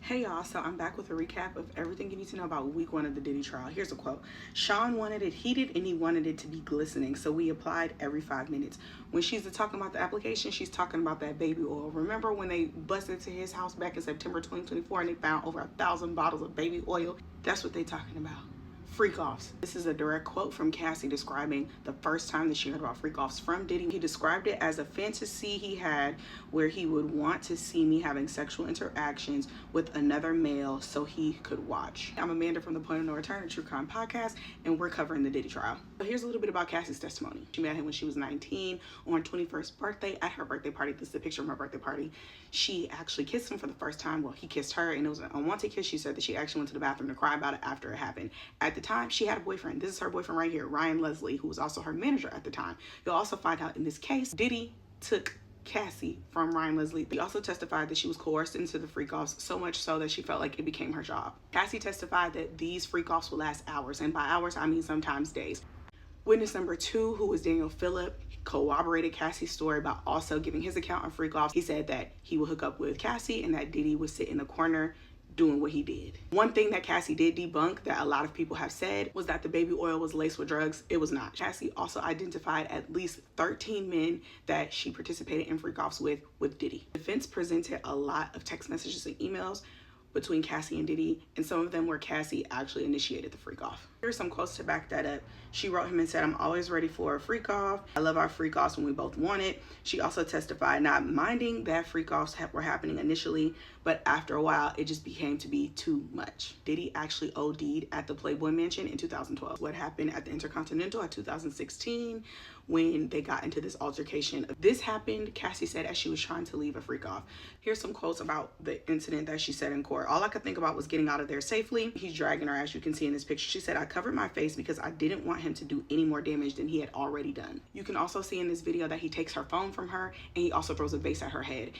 Hey y'all, so I'm back with a recap of everything you need to know about week 1 of the Diddy trial. Here's a quote. Sean wanted it heated and he wanted it to be glistening, so we applied every 5 minutes. When she's talking about the application, she's talking about that baby oil. Remember when they busted into his house back in September 2024 and they found over 1,000 bottles of baby oil? That's what they're talking about. Freak offs. This is a direct quote from Cassie describing the first time that she heard about freak offs from Diddy. He described it as a fantasy he had where he would want to see me having sexual interactions with another male so he could watch. I'm Amanda from the Point of No Return, a true crime podcast, and we're covering the Diddy trial. So here's a little bit about Cassie's testimony. She met him when she was 19 on her 21st birthday at her birthday party. This is a picture of her birthday party. She actually kissed him for the first time. Well, he kissed her and it was an unwanted kiss. She said that she actually went to the bathroom to cry about it after it happened. At the time, she had a boyfriend. This is her boyfriend right here, Ryan Leslie, who was also her manager at the time. You'll also find out in this case, Diddy took Cassie from Ryan Leslie. He also testified that she was coerced into the freak-offs, so much so that she felt like it became her job. Cassie testified that these freak-offs will last hours, and by hours, I mean sometimes days. Witness number 2, who was Daniel Phillip, corroborated Cassie's story by also giving his account of freak-offs. He said that he would hook up with Cassie and that Diddy would sit in the corner doing what he did. One thing that Cassie did debunk that a lot of people have said was that the baby oil was laced with drugs. It was not. Cassie also identified at least 13 men that she participated in freak-offs with Diddy. Defense presented a lot of text messages and emails between Cassie and Diddy, and some of them where Cassie actually initiated the freak-off. Here's some quotes to back that up. She wrote him and said, "I'm always ready for a freak-off. I love our freak-offs when we both want it." She also testified not minding that freak-offs were happening initially, but after a while, it just became to be too much. Diddy actually OD'd at the Playboy Mansion in 2012. What happened at the Intercontinental in 2016 when they got into this altercation. This happened, Cassie said, as she was trying to leave a freak-off. Here's some quotes about the incident that she said in court. "All I could think about was getting out of there safely." He's dragging her, as you can see in this picture. She said, "I covered my face because I didn't want him to do any more damage than he had already done." You can also see in this video that he takes her phone from her and he also throws a vase at her head.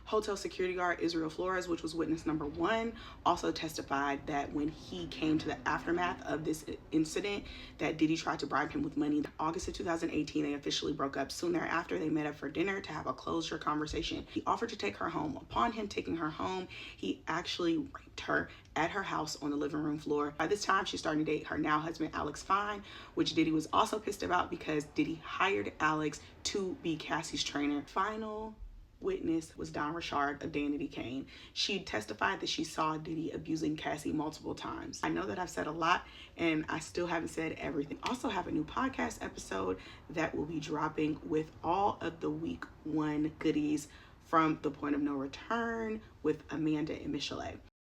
Hotel security guard Israel Flores, which was witness number 1, also testified that when he came to the aftermath of this incident, that Diddy tried to bribe him with money. In August of 2018, they officially broke up. Soon thereafter, they met up for dinner to have a closure conversation. He offered to take her home. Upon him taking her home, he actually raped her at her house on the living room floor. By this time, she's starting to date her now husband, Alex Fine, which Diddy was also pissed about because Diddy hired Alex to be Cassie's trainer. Final witness was Don Richard of Danity Kane. She testified that she saw Diddy abusing Cassie multiple times. I know that I've said a lot and I still haven't said everything. I also have a new podcast episode that will be dropping with all of the week 1 goodies from the Point of No Return with Amanda and Michelai.